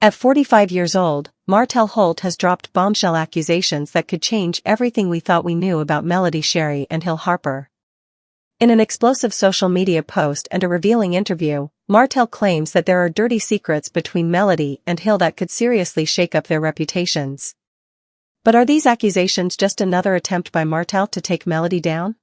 At 45 years old, Martell Holt has dropped bombshell accusations that could change everything we thought we knew about Melody and Hill Harper. In an explosive social media post and a revealing interview, Martell claims that there are dirty secrets between Melody and Hill that could seriously shake up their reputations. But are these accusations just another attempt by Martell to take Melody down?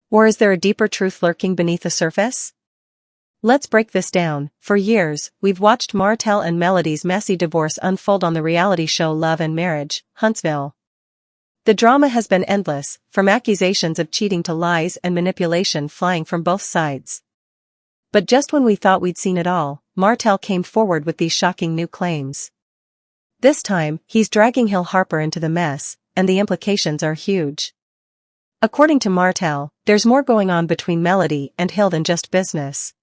Or is there a deeper truth lurking beneath the surface? Let's break this down. For years, we've watched Martell and Melody's messy divorce unfold on the reality show Love and Marriage, Huntsville. The drama has been endless, from accusations of cheating to lies and manipulation flying from both sides. But just when we thought we'd seen it all, Martell came forward with these shocking new claims. This time, he's dragging Hill Harper into the mess, and the implications are huge. According to Martell, there's more going on between Melody and Hill than just business.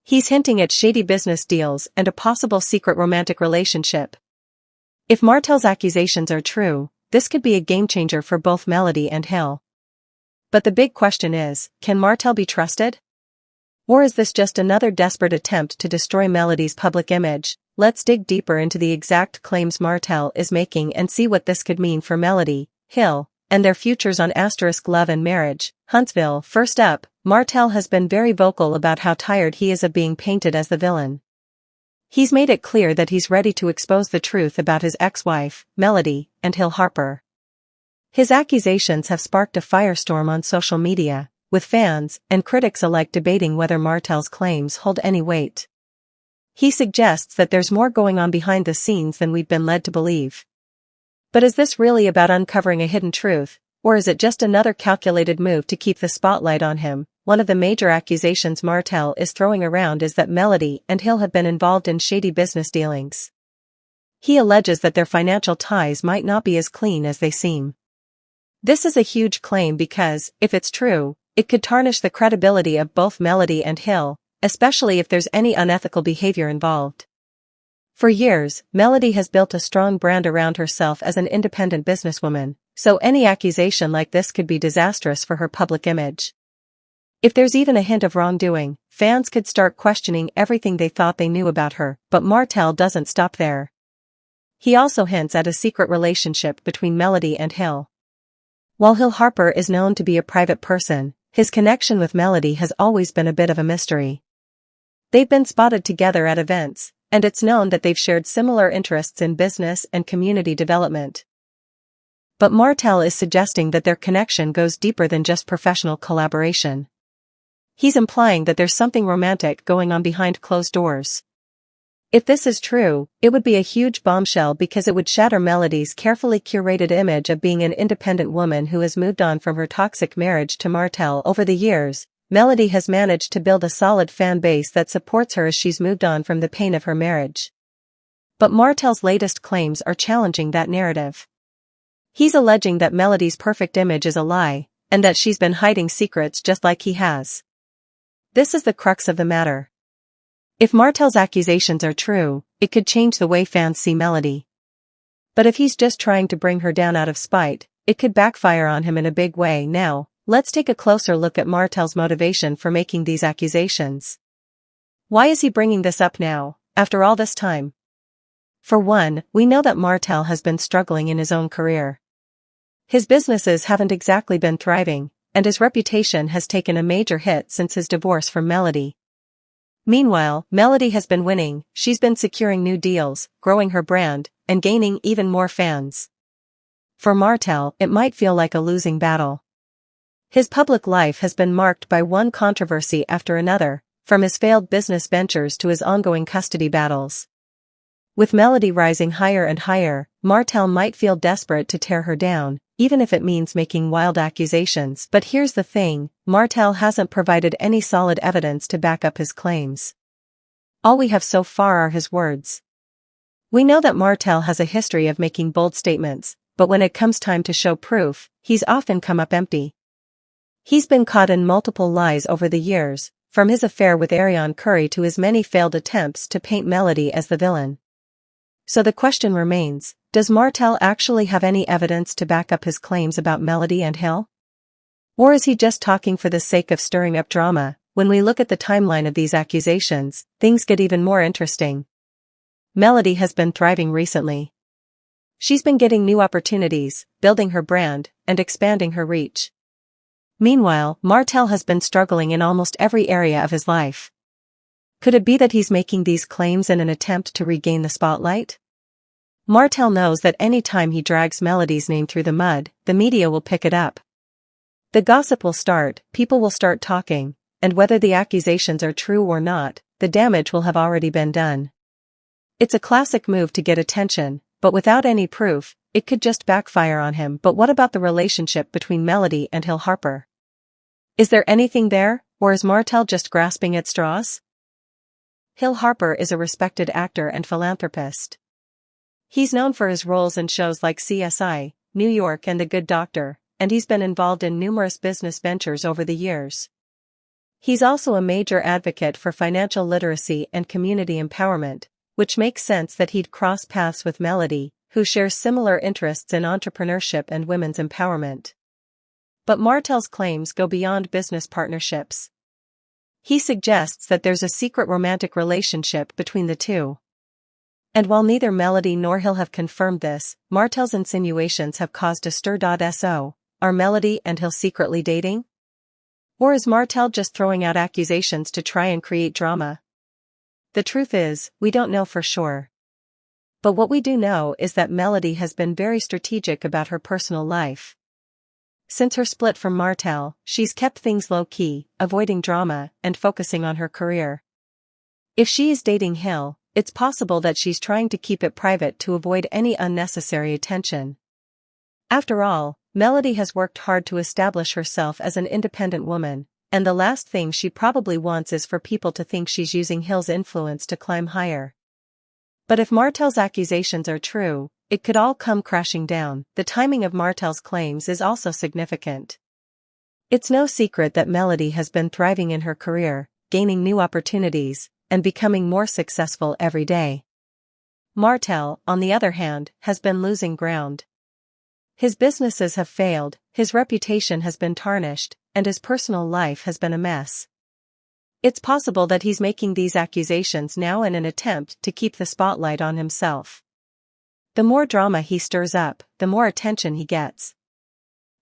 He's hinting at shady business deals and a possible secret romantic relationship. If Martell's accusations are true, this could be a game-changer for both Melody and Hill. But the big question is, can Martell be trusted? Or is this just another desperate attempt to destroy Melody's public image? Let's dig deeper into the exact claims Martell is making and see what this could mean for Melody, Hill, and their futures on Love and Marriage, Huntsville. First up, Martell has been very vocal about how tired he is of being painted as the villain. He's made it clear that he's ready to expose the truth about his ex-wife, Melody, and Hill Harper. His accusations have sparked a firestorm on social media, with fans and critics alike debating whether Martell's claims hold any weight. He suggests that there's more going on behind the scenes than we've been led to believe. But is this really about uncovering a hidden truth, or is it just another calculated move to keep the spotlight on him? One of the major accusations Martell is throwing around is that Melody and Hill have been involved in shady business dealings. He alleges that their financial ties might not be as clean as they seem. This is a huge claim because, if it's true, it could tarnish the credibility of both Melody and Hill, especially if there's any unethical behavior involved. For years, Melody has built a strong brand around herself as an independent businesswoman, so any accusation like this could be disastrous for her public image. If there's even a hint of wrongdoing, fans could start questioning everything they thought they knew about her, but Martell doesn't stop there. He also hints at a secret relationship between Melody and Hill. While Hill Harper is known to be a private person, his connection with Melody has always been a bit of a mystery. They've been spotted together at events, and it's known that they've shared similar interests in business and community development. But Martell is suggesting that their connection goes deeper than just professional collaboration. He's implying that there's something romantic going on behind closed doors. If this is true, it would be a huge bombshell because it would shatter Melody's carefully curated image of being an independent woman who has moved on from her toxic marriage to Martell. Over the years, Melody has managed to build a solid fan base that supports her as she's moved on from the pain of her marriage. But Martell's latest claims are challenging that narrative. He's alleging that Melody's perfect image is a lie, and that she's been hiding secrets just like he has. This is the crux of the matter. If Martell's accusations are true, it could change the way fans see Melody. But if he's just trying to bring her down out of spite, it could backfire on him in a big way. Now, let's take a closer look at Martell's motivation for making these accusations. Why is he bringing this up now, after all this time? For one, we know that Martell has been struggling in his own career. His businesses haven't exactly been thriving, and his reputation has taken a major hit since his divorce from Melody. Meanwhile, Melody has been winning. She's been securing new deals, growing her brand, and gaining even more fans. For Martell, it might feel like a losing battle. His public life has been marked by one controversy after another, from his failed business ventures to his ongoing custody battles. With Melody rising higher and higher, Martell might feel desperate to tear her down, even if it means making wild accusations. But here's the thing, Martell hasn't provided any solid evidence to back up his claims. All we have so far are his words. We know that Martell has a history of making bold statements, but when it comes time to show proof, he's often come up empty. He's been caught in multiple lies over the years, from his affair with Ariane Curry to his many failed attempts to paint Melody as the villain. So the question remains, does Martell actually have any evidence to back up his claims about Melody and Hill? Or is he just talking for the sake of stirring up drama? When we look at the timeline of these accusations, things get even more interesting. Melody has been thriving recently. She's been getting new opportunities, building her brand, and expanding her reach. Meanwhile, Martell has been struggling in almost every area of his life. Could it be that he's making these claims in an attempt to regain the spotlight? Martell knows that any time he drags Melody's name through the mud, the media will pick it up. The gossip will start, people will start talking, and whether the accusations are true or not, the damage will have already been done. It's a classic move to get attention, but without any proof, it could just backfire on him. But what about the relationship between Melody and Hill Harper? Is there anything there, or is Martell just grasping at straws? Hill Harper is a respected actor and philanthropist. He's known for his roles in shows like CSI, New York and The Good Doctor, and he's been involved in numerous business ventures over the years. He's also a major advocate for financial literacy and community empowerment, which makes sense that he'd cross paths with Melody, who shares similar interests in entrepreneurship and women's empowerment. But Martell's claims go beyond business partnerships. He suggests that there's a secret romantic relationship between the two. And while neither Melody nor Hill have confirmed this, Martell's insinuations have caused a stir. So, are Melody and Hill secretly dating? Or is Martell just throwing out accusations to try and create drama? The truth is, we don't know for sure. But what we do know is that Melody has been very strategic about her personal life. Since her split from Martell, she's kept things low-key, avoiding drama, and focusing on her career. If she is dating Hill, it's possible that she's trying to keep it private to avoid any unnecessary attention. After all, Melody has worked hard to establish herself as an independent woman, and the last thing she probably wants is for people to think she's using Hill's influence to climb higher. But if Martell's accusations are true, it could all come crashing down. The timing of Martell's claims is also significant. It's no secret that Melody has been thriving in her career, gaining new opportunities, and becoming more successful every day. Martell, on the other hand, has been losing ground. His businesses have failed, his reputation has been tarnished, and his personal life has been a mess. It's possible that he's making these accusations now in an attempt to keep the spotlight on himself. The more drama he stirs up, the more attention he gets.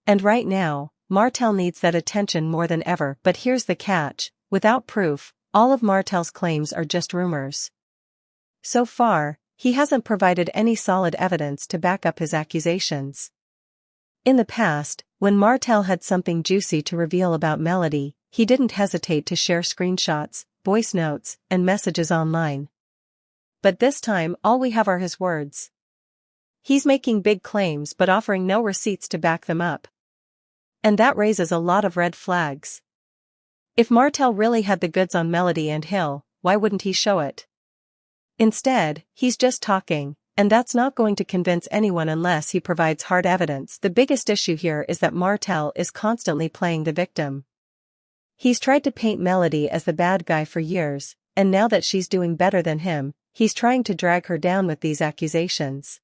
And right now, Martell needs that attention more than ever. But here's the catch: without proof, all of Martell's claims are just rumors. So far, he hasn't provided any solid evidence to back up his accusations. In the past, when Martell had something juicy to reveal about Melody, he didn't hesitate to share screenshots, voice notes, and messages online. But this time, all we have are his words. He's making big claims but offering no receipts to back them up. And that raises a lot of red flags. If Martell really had the goods on Melody and Hill, why wouldn't he show it? Instead, he's just talking, and that's not going to convince anyone unless he provides hard evidence. The biggest issue here is that Martell is constantly playing the victim. He's tried to paint Melody as the bad guy for years, and now that she's doing better than him, he's trying to drag her down with these accusations.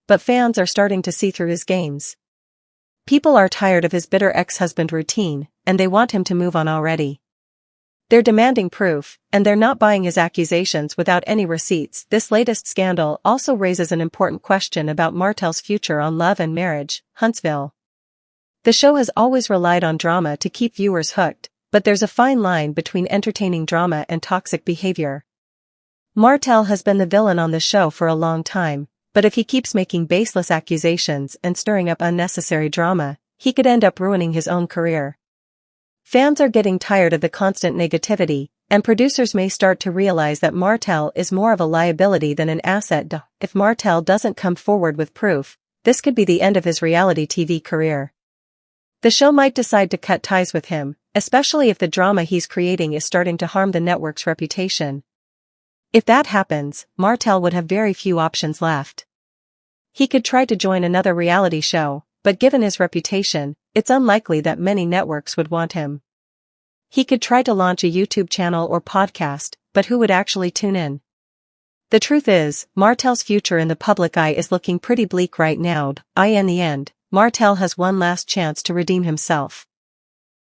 But fans are starting to see through his games. People are tired of his bitter ex-husband routine, and they want him to move on already. They're demanding proof, and they're not buying his accusations without any receipts. This latest scandal also raises an important question about Martell's future on Love and Marriage, Huntsville. The show has always relied on drama to keep viewers hooked, but there's a fine line between entertaining drama and toxic behavior. Martell has been the villain on the show for a long time, but if he keeps making baseless accusations and stirring up unnecessary drama, he could end up ruining his own career. Fans are getting tired of the constant negativity, and producers may start to realize that Martell is more of a liability than an asset. If Martell doesn't come forward with proof, this could be the end of his reality TV career. The show might decide to cut ties with him, especially if the drama he's creating is starting to harm the network's reputation. If that happens, Martell would have very few options left. He could try to join another reality show, but given his reputation, it's unlikely that many networks would want him. He could try to launch a YouTube channel or podcast, but who would actually tune in? The truth is, Martell's future in the public eye is looking pretty bleak right now. In the end, Martell has one last chance to redeem himself.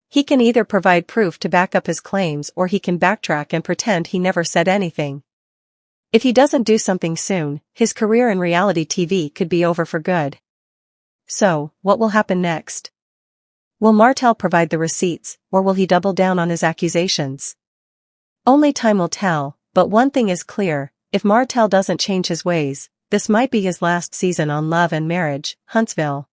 He can either provide proof to back up his claims or he can backtrack and pretend he never said anything. If he doesn't do something soon, his career in reality TV could be over for good. So, what will happen next? Will Martell provide the receipts, or will he double down on his accusations? Only time will tell, but one thing is clear, if Martell doesn't change his ways, this might be his last season on Love and Marriage, Huntsville.